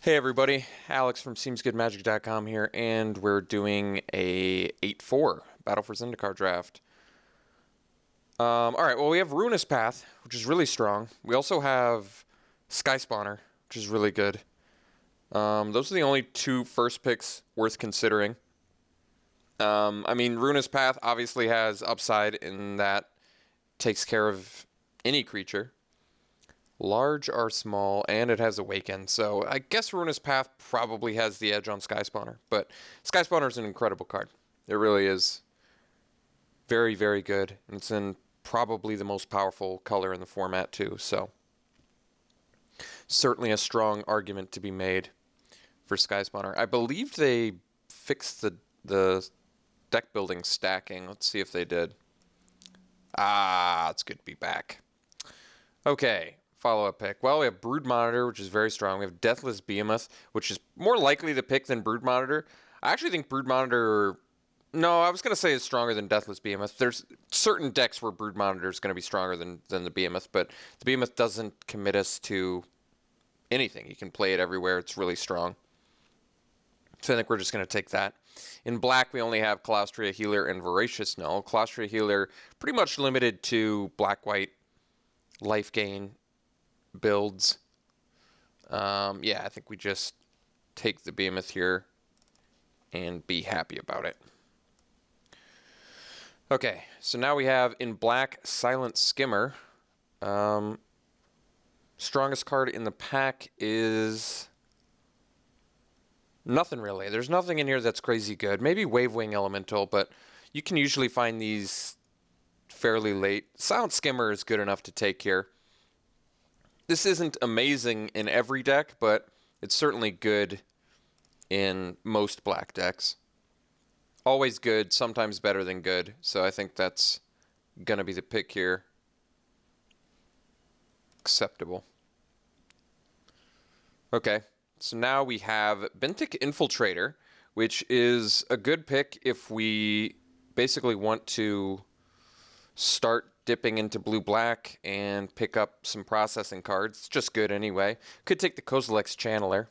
Hey everybody, Alex from SeemsGoodMagic.com here, and we're doing a 8-4 Battle for Zendikar draft. Alright, well we have Ruinous Path, which is really strong. We also have Sky Spawner, which is really good. Those are the only two first picks worth considering. Ruinous Path obviously has upside in that it takes care of any creature. Large are small, and it has Awaken, so I guess Ruinous Path probably has the edge on Sky Spawner, but Sky Spawner is an incredible card. It really is very, very good, and it's in probably the most powerful color in the format too, so certainly a strong argument to be made for Sky Spawner. I believe they fixed the deck building stacking. Let's see if they did. It's good to be back. Okay. Follow-up pick. Well, we have Brood Monitor, which is very strong. We have Deathless Behemoth, which is more likely to pick than Brood Monitor. I actually think Brood Monitor... No, I was going to say is stronger than Deathless Behemoth. There's certain decks where Brood Monitor is going to be stronger than the Behemoth, but the Behemoth doesn't commit us to anything. You can play it everywhere. It's really strong. So I think we're just going to take that. In black, we only have Colostria Healer and Voracious Null. Colostria Healer pretty much limited to black-white life gain builds. Yeah, I think we just take the Behemoth here and be happy about it. Okay, so now we have in black Silent Skimmer. Strongest card in the pack is nothing really. There's nothing in here that's crazy good. Maybe Wavewing Elemental, but you can usually find these fairly late. Silent Skimmer is good enough to take here. This isn't amazing in every deck, but it's certainly good in most black decks. Always good, sometimes better than good, so I think that's going to be the pick here. Acceptable. Okay, so now we have Benthic Infiltrator, which is a good pick if we basically want to start dipping into blue-black and pick up some processing cards. It's just good anyway. Could take the Kozilek's Channeler.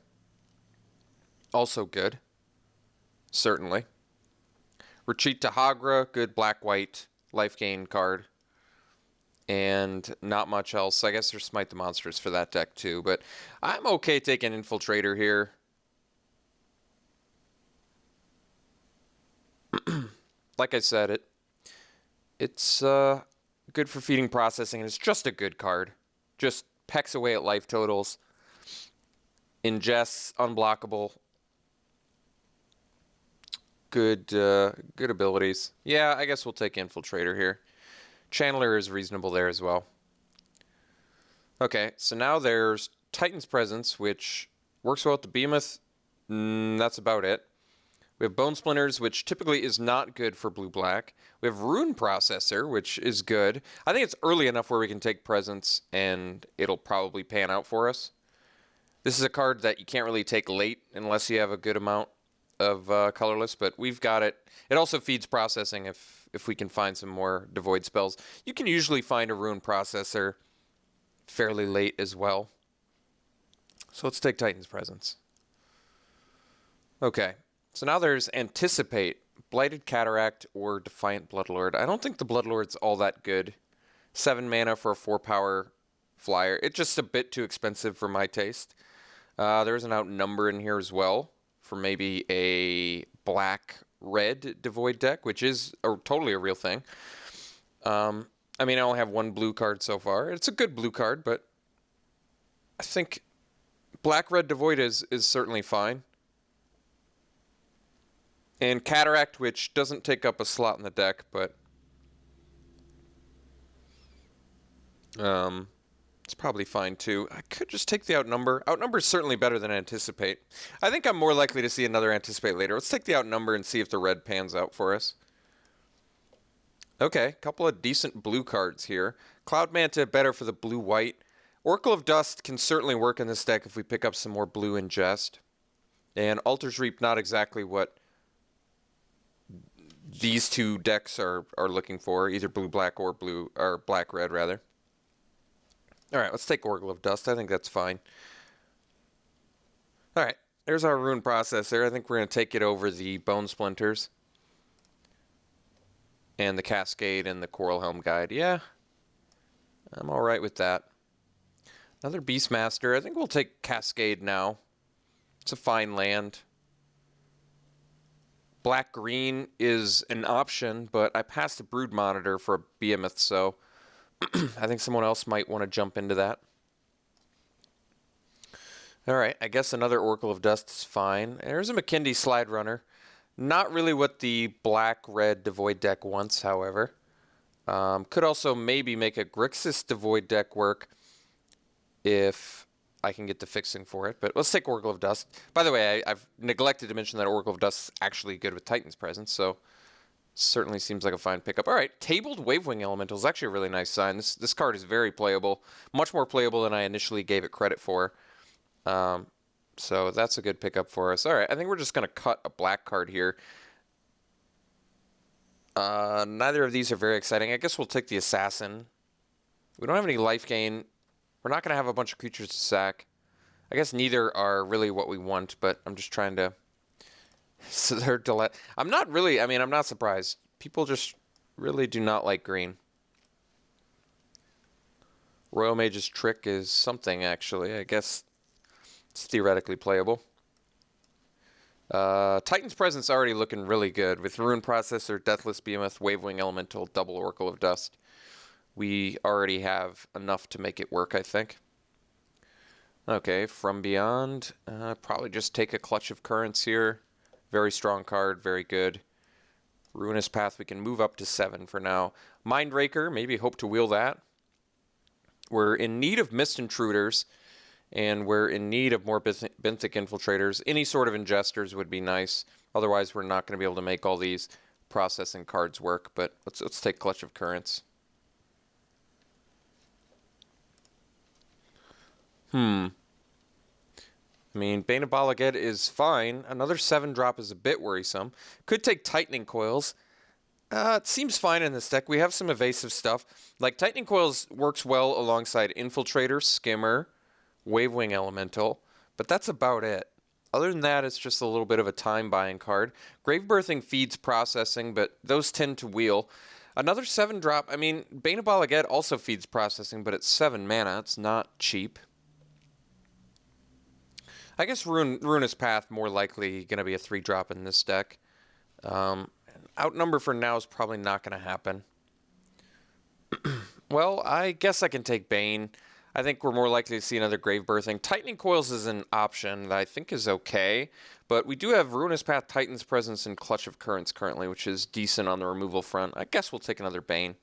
Also good. Certainly. Retreat to Hagra, good black-white life gain card. And not much else. I guess there's Smite the Monsters for that deck too, but I'm okay taking Infiltrator here. Like I said, it's good for feeding processing, and it's just a good card. Just pecks away at life totals. Ingests, unblockable. Good abilities. Yeah, I guess we'll take Infiltrator here. Channeler is reasonable there as well. Okay, so now there's Titan's Presence, which works well with the Behemoth. That's about it. We have Bone Splinters, which typically is not good for blue-black. We have Rune Processor, which is good. I think it's early enough where we can take Presence, and it'll probably pan out for us. This is a card that you can't really take late unless you have a good amount of colorless, but we've got it. It also feeds processing if we can find some more Devoid spells. You can usually find a Rune Processor fairly late as well. So let's take Titan's Presence. Okay. So now there's Anticipate, Blighted Cataract, or Defiant Bloodlord. I don't think the Bloodlord's all that good. 7 mana for a 4-power flyer. It's just a bit too expensive for my taste. There's an Outnumber in here as well for maybe a black-red Devoid deck, which is totally a real thing. I only have one blue card so far. It's a good blue card, but I think black-red Devoid is certainly fine. And Cataract, which doesn't take up a slot in the deck, but it's probably fine too. I could just take the Outnumber. Outnumber is certainly better than Anticipate. I think I'm more likely to see another Anticipate later. Let's take the Outnumber and see if the red pans out for us. Okay, couple of decent blue cards here. Cloud Manta, better for the blue-white. Oracle of Dust can certainly work in this deck if we pick up some more blue Ingest. And Altar's Reap, not exactly what these two decks are looking for, either blue-black or black-red, rather. All right, let's take Oracle of Dust. I think that's fine. All right, there's our rune processor. I think we're going to take it over the Bone Splinters and the Cascade and the Coral Helm Guide. Yeah, I'm all right with that. Another Beastmaster. I think we'll take Cascade now. It's a fine land. Black-green is an option, but I passed a Brood Monitor for a Behemoth, so I think someone else might want to jump into that. All right, I guess another Oracle of Dust is fine. There's a McKindy Slide Runner. Not really what the black-red Devoid deck wants, however. Could also maybe make a Grixis Devoid deck work if I can get the fixing for it. But let's take Oracle of Dust. By the way, I've neglected to mention that Oracle of Dust is actually good with Titan's Presence, so certainly seems like a fine pickup. All right, Tabled Wavewing Elemental is actually a really nice sign. This card is very playable, much more playable than I initially gave it credit for. So that's a good pickup for us. All right, I think we're just going to cut a black card here. Neither of these are very exciting. I guess we'll take the Assassin. We don't have any life gain. We're not going to have a bunch of creatures to sack. I guess neither are really what we want, but I'm just trying to... So they're I'm not really... I mean, I'm not surprised. People just really do not like green. Royal Mage's Trick is something, actually. I guess it's theoretically playable. Titan's Presence already looking really good with Rune Processor, Deathless Behemoth, Wavewing Elemental, double Oracle of Dust. We already have enough to make it work, I think. Okay, From Beyond. Probably just take a Clutch of Currents here. Very strong card, very good. Ruinous Path, we can move up to 7 for now. Mindraker, maybe hope to wheel that. We're in need of Mist Intruders, and we're in need of more Benthic Infiltrators. Any sort of Ingesters would be nice. Otherwise, we're not going to be able to make all these processing cards work, but let's take Clutch of Currents. I mean, Bane of Bala Ged is fine. Another 7-drop is a bit worrisome. Could take Tightening Coils. It seems fine in this deck. We have some evasive stuff. Like, Tightening Coils works well alongside Infiltrator, Skimmer, Wavewing Elemental, but that's about it. Other than that, it's just a little bit of a time-buying card. Grave Birthing feeds processing, but those tend to wheel. Another 7-drop, I mean, Bane of Bala Ged also feeds processing, but it's 7 mana. It's not cheap. I guess Ruinous Path more likely going to be a 3-drop in this deck. Outnumber for now is probably not going to happen. Well, I guess I can take Bane. I think we're more likely to see another Grave Birthing. Tightening Coils is an option that I think is okay, but we do have Ruinous Path, Titan's Presence, and Clutch of Currents currently, which is decent on the removal front. I guess we'll take another Bane.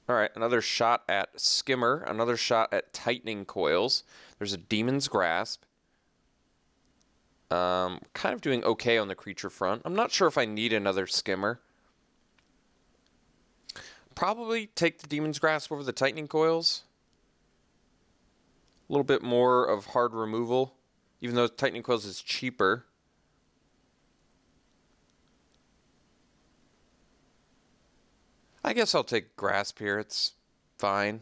All right, another shot at Skimmer, another shot at Tightening Coils. There's a Demon's Grasp. Kind of doing okay on the creature front. I'm not sure if I need another Skimmer. Probably take the Demon's Grasp over the Tightening Coils. A little bit more of hard removal, even though Tightening Coils is cheaper. I guess I'll take Grasp here. It's fine.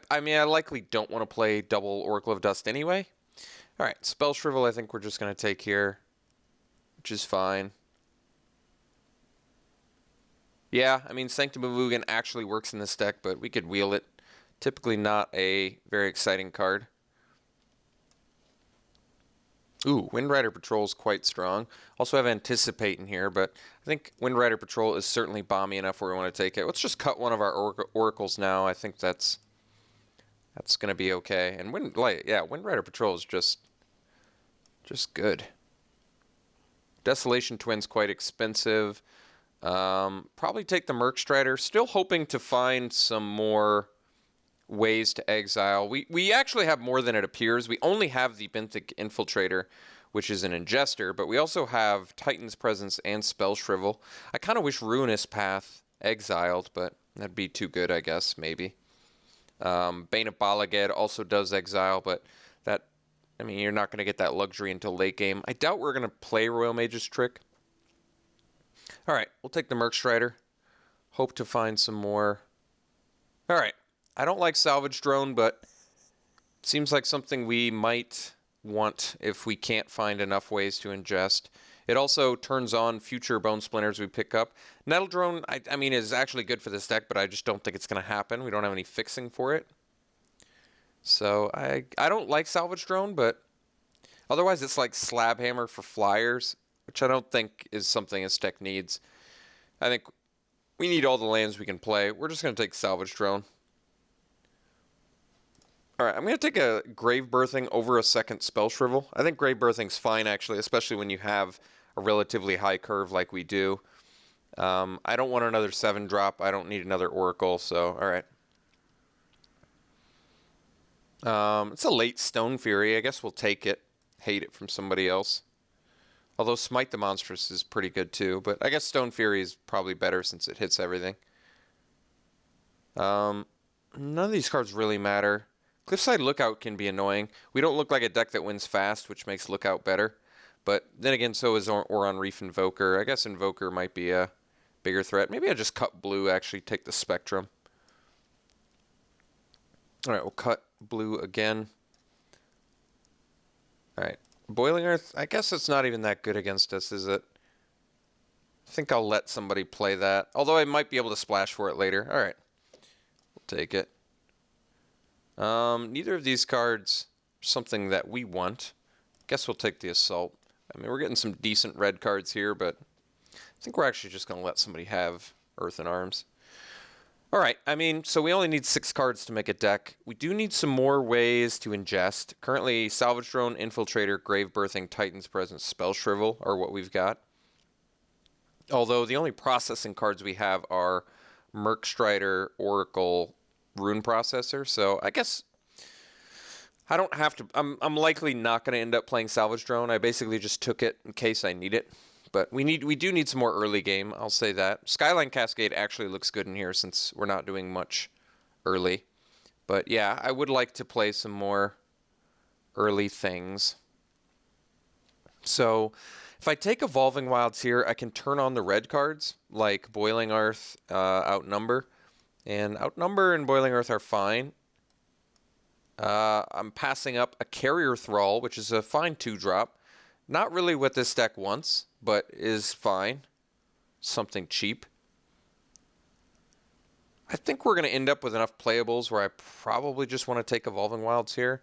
I mean, I likely don't want to play double Oracle of Dust anyway. All right, Spell Shrivel I think we're just going to take here, which is fine. Yeah, I mean, Sanctum of Ugin actually works in this deck, but we could wheel it. Typically not a very exciting card. Ooh, Windrider Patrol is quite strong. Also have Anticipate in here, but I think Windrider Patrol is certainly bomby enough where we want to take it. Let's just cut one of our oracles now. I think that's going to be okay. And Windrider Patrol is just good. Desolation Twin's quite expensive. Probably take the Mercstrider. Still hoping to find some more ways to exile. We actually have more than it appears. We only have the Benthic Infiltrator, which is an Ingester, but we also have Titan's Presence and Spell Shrivel. I kind of wish Ruinous Path exiled, but that'd be too good, I guess, maybe. Bane of Bala Ged also does exile, but that, I mean, you're not going to get that luxury until late game. I doubt we're going to play Royal Mage's Trick. All right, we'll take the Mercstrider. Hope to find some more. All right. I don't like Salvage Drone, but it seems like something we might want if we can't find enough ways to ingest. It also turns on future Bone Splinters we pick up. Nettle Drone, I mean, is actually good for this deck, but I just don't think it's going to happen. We don't have any fixing for it. So I don't like Salvage Drone, but otherwise it's like Slab Hammer for flyers, which I don't think is something this deck needs. I think we need all the lands we can play. We're just going to take Salvage Drone. Alright, I'm going to take a Grave Birthing over a second Spell Shrivel. I think Grave Birthing's fine, actually, especially when you have a relatively high curve like we do. I don't want another 7-drop. I don't need another Oracle, so alright. It's a late Stone Fury. I guess we'll take it. Hate it from somebody else. Although Smite the Monstrous is pretty good too, but I guess Stone Fury is probably better since it hits everything. None of these cards really matter. Cliffside Lookout can be annoying. We don't look like a deck that wins fast, which makes Lookout better. But then again, so is Oron Reef Invoker. I guess Invoker might be a bigger threat. Maybe I just cut blue, actually, take the Spectrum. Alright, we'll cut blue again. Alright, Boiling Earth, I guess it's not even that good against us, is it? I think I'll let somebody play that. Although I might be able to splash for it later. Alright, we'll take it. Neither of these cards are something that we want. Guess we'll take the Assault. I mean, we're getting some decent red cards here, but I think we're actually just going to let somebody have Earthen Arms. Alright, I mean, so we only need 6 cards to make a deck. We do need some more ways to ingest. Currently, Salvage Drone, Infiltrator, Grave Birthing, Titan's Presence, Spell Shrivel are what we've got. Although the only processing cards we have are Merc Strider, Oracle, Rune Processor, so I guess I don't have to. I'm likely not going to end up playing Salvage Drone. I basically just took it in case I need it. But we do need some more early game, I'll say that. Skyline Cascade actually looks good in here since we're not doing much early. But yeah, I would like to play some more early things. So if I take Evolving Wilds here, I can turn on the red cards, like Boiling Earth, Outnumber. And Outnumber and Boiling Earth are fine. I'm passing up a Carrier Thrall, which is a fine 2-drop. Not really what this deck wants, but is fine. Something cheap. I think we're going to end up with enough playables where I probably just want to take Evolving Wilds here.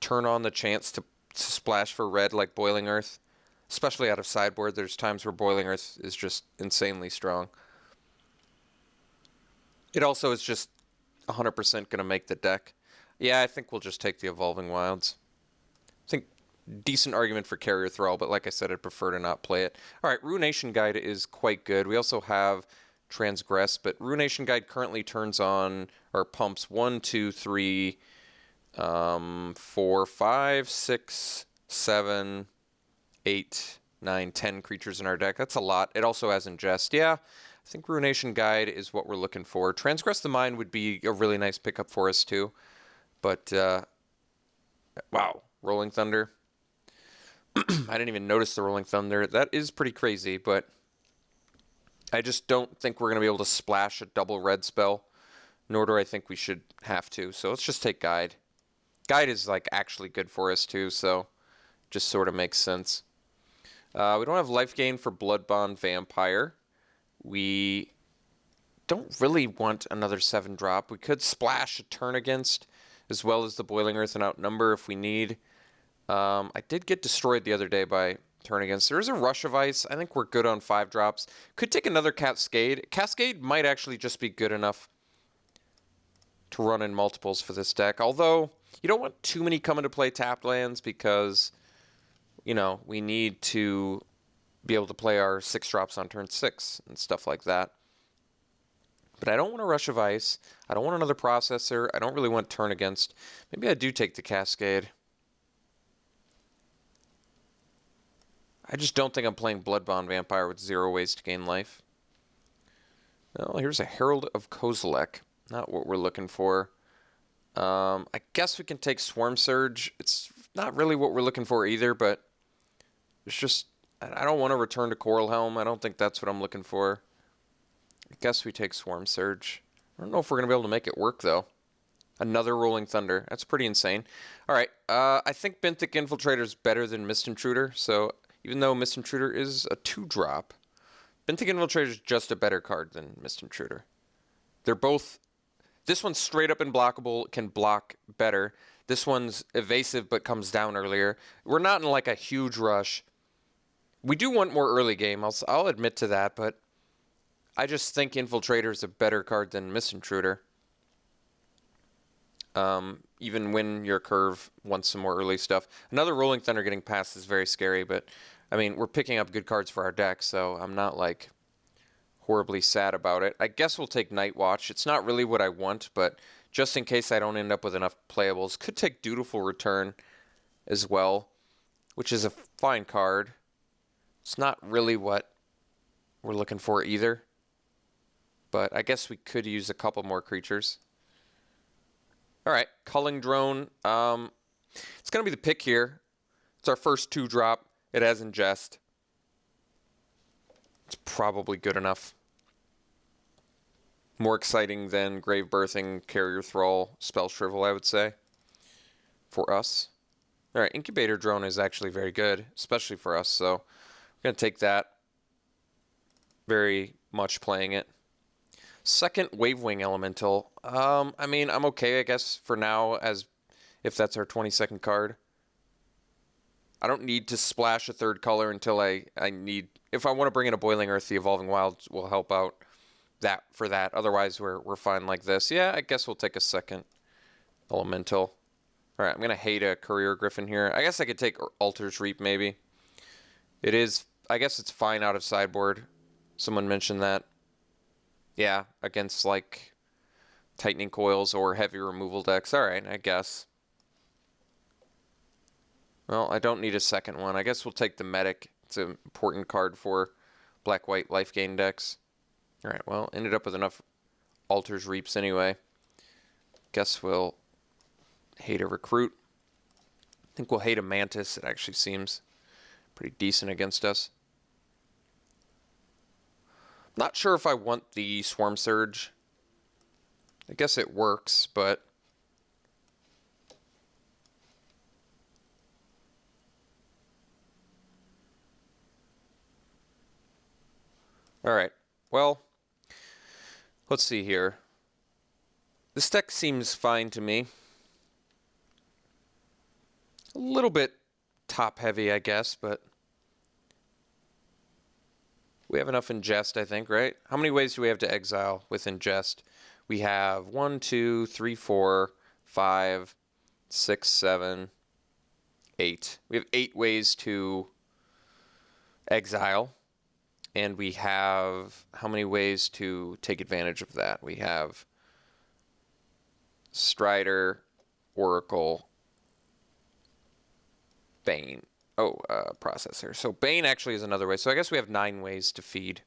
Turn on the chance to splash for red like Boiling Earth. Especially out of sideboard. There's times where Boiling Earth is just insanely strong. It also is just 100% going to make the deck. Yeah, I think we'll just take the Evolving Wilds. I think decent argument for Carrier Thrall, but like I said, I'd prefer to not play it. All right, Ruination Guide is quite good. We also have Transgress, but Ruination Guide currently turns on, or pumps 1, 2, 3, 4, 5, 6, 7, 8, 9, 10 creatures in our deck. That's a lot. It also has Ingest. Yeah, I think Ruination Guide is what we're looking for. Transgress the Mind would be a really nice pickup for us too. But, wow, Rolling Thunder. I didn't even notice the Rolling Thunder. That is pretty crazy, but I just don't think we're going to be able to splash a double red spell, nor do I think we should have to. So let's just take Guide. Guide is, like, actually good for us too, so just sort of makes sense. We don't have life gain for Bloodbond Vampire. We don't really want another 7-drop. We could splash a turn against, as well as the Boiling Earth and Outnumber if we need. I did get destroyed the other day by turn against. There is a Rush of Ice. I think we're good on 5-drops. Could take another Cascade. Cascade might actually just be good enough to run in multiples for this deck. Although, you don't want too many coming to play tapped lands because, you know, we need to be able to play our 6-drops on turn 6 and stuff like that. But I don't want a Rush of Ice. I don't want another Processor. I don't really want turn against. Maybe I do take the Cascade. I just don't think I'm playing Bloodbond Vampire with 0 ways to gain life. Well, here's a Herald of Kozilek. Not what we're looking for. I guess we can take Swarm Surge. It's not really what we're looking for either, but it's just, I don't want to return to Coral Helm. I don't think that's what I'm looking for. I guess we take Swarm Surge. I don't know if we're going to be able to make it work, though. Another Rolling Thunder. That's pretty insane. All right. I think Benthic Infiltrator is better than Mist Intruder. So even though Mist Intruder is a 2-drop, Benthic Infiltrator is just a better card than Mist Intruder. They're both... This one's straight up unblockable, can block better. This one's evasive but comes down earlier. We're not in like a huge rush. We do want more early game. I'll admit to that, but I just think Infiltrator is a better card than Mist Intruder. Even when your curve wants some more early stuff. Another Rolling Thunder getting past is very scary, but I mean, we're picking up good cards for our deck, so I'm not like horribly sad about it. I guess we'll take Night Watch. It's not really what I want, but just in case I don't end up with enough playables, could take Dutiful Return as well, which is a fine card. It's not really what we're looking for either, but I guess we could use a couple more creatures. All right, Culling Drone. It's going to be the pick here. It's our first 2-drop. It has Ingest. It's probably good enough. More exciting than Grave Birthing, Carrier Thrall, Spell Shrivel, I would say, for us. All right, Incubator Drone is actually very good, especially for us, so we're going to take that. Very much playing it. Second Wavewing Elemental. I mean, I'm okay, I guess, for now, as if that's our 22nd card. I don't need to splash a third color until I need... If I want to bring in a Boiling Earth, the Evolving Wilds will help out for that. Otherwise, we're fine like this. Yeah, I guess we'll take a second Elemental. All right, I'm going to hate a Courier Griffin here. I guess I could take Altar's Reap, maybe. It is... I guess it's fine out of sideboard. Someone mentioned that. Yeah, against, like, Tightening Coils or heavy removal decks. All right, I guess. Well, I don't need a second one. I guess we'll take the Medic. It's an important card for black-white life gain decks. All right, well, ended up with enough Altar's Reaps anyway. Guess we'll hate a Recruit. I think we'll hate a Mantis. It actually seems pretty decent against us. Not sure if I want the Swarm Surge. I guess it works, but... Alright, well, let's see here. This deck seems fine to me. A little bit top-heavy, I guess, but... We have enough Ingest, I think, right? How many ways do we have to exile with Ingest? We have 1, 2, 3, 4, 5, 6, 7, 8. We have 8 ways to exile. And we have how many ways to take advantage of that? We have Strider, Oracle, Bane. Oh, Processor. So Bane actually is another way. So I guess we have 9 ways to feed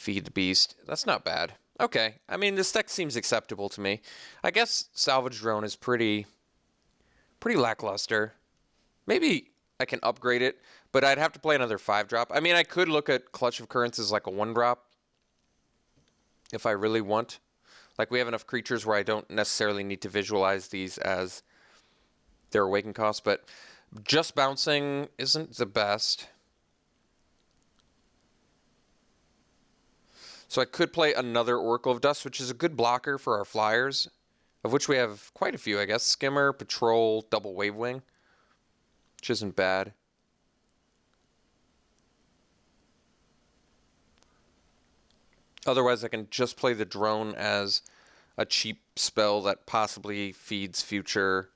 the beast. That's not bad. Okay. I mean, this deck seems acceptable to me. I guess Salvage Drone is pretty lackluster. Maybe I can upgrade it, but I'd have to play another 5-drop. I mean, I could look at Clutch of Currents as like a 1-drop if I really want. Like, we have enough creatures where I don't necessarily need to visualize these as their awaken cost, but just bouncing isn't the best. So I could play another Oracle of Dust, which is a good blocker for our flyers, of which we have quite a few, I guess. Skimmer, Patrol, Double Wavewing, which isn't bad. Otherwise, I can just play the Drone as a cheap spell that possibly feeds future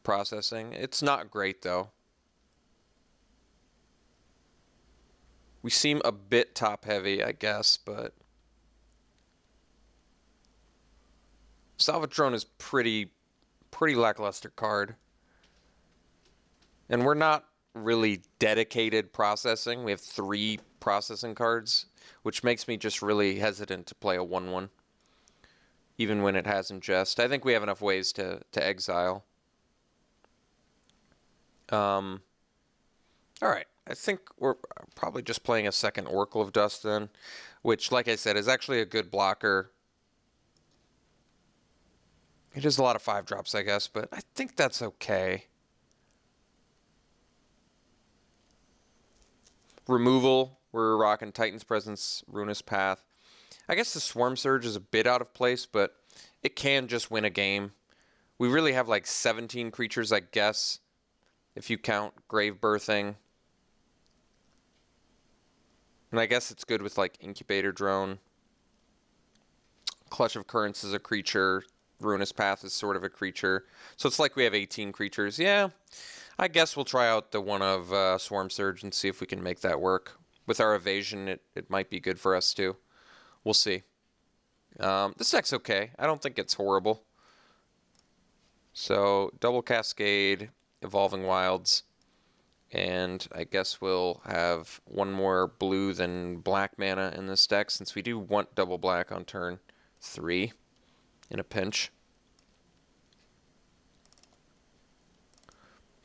processing. It's not great, though. We seem a bit top-heavy, I guess, but... Salvage Drone is pretty lackluster card. And we're not really dedicated processing. We have 3 processing cards, which makes me just really hesitant to play a 1/1, even when it has Ingest. I think we have enough ways to exile. All right. I think we're probably just playing a second Oracle of Dust then, which, like I said, is actually a good blocker It is a lot of 5-drops, I guess, but I think that's okay. Removal, we're rocking Titan's Presence, Ruinous Path. I guess the Swarm Surge is a bit out of place, but it can just win a game. We really have like 17 creatures, I guess, if you count Grave Birthing. And I guess it's good with like Incubator Drone. Clutch of Currents is a creature. Ruinous Path is sort of a creature. So it's like we have 18 creatures. Yeah, I guess we'll try out the one of Swarm Surge and see if we can make that work. With our evasion, it might be good for us too. We'll see. This deck's okay. I don't think it's horrible. So, double Cascade, Evolving Wilds, and I guess we'll have one more blue than black mana in this deck, since we do want double black on turn 3 in a pinch.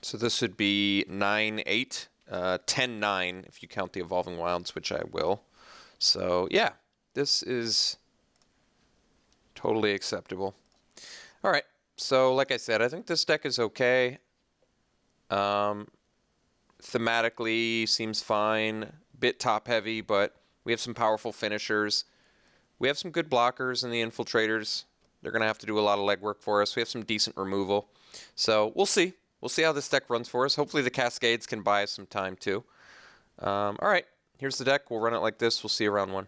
So this would be 9-8, 10-9 if you count the Evolving Wilds, which I will. So, yeah, this is totally acceptable. All right. So, like I said, I think this deck is okay. Thematically seems fine. Bit top heavy, but we have some powerful finishers. We have some good blockers in the infiltrators. They're going to have to do a lot of legwork for us. We have some decent removal. So, we'll see. We'll see how this deck runs for us. Hopefully the Cascades can buy us some time, too. All right. Here's the deck. We'll run it like this. We'll see you round 1.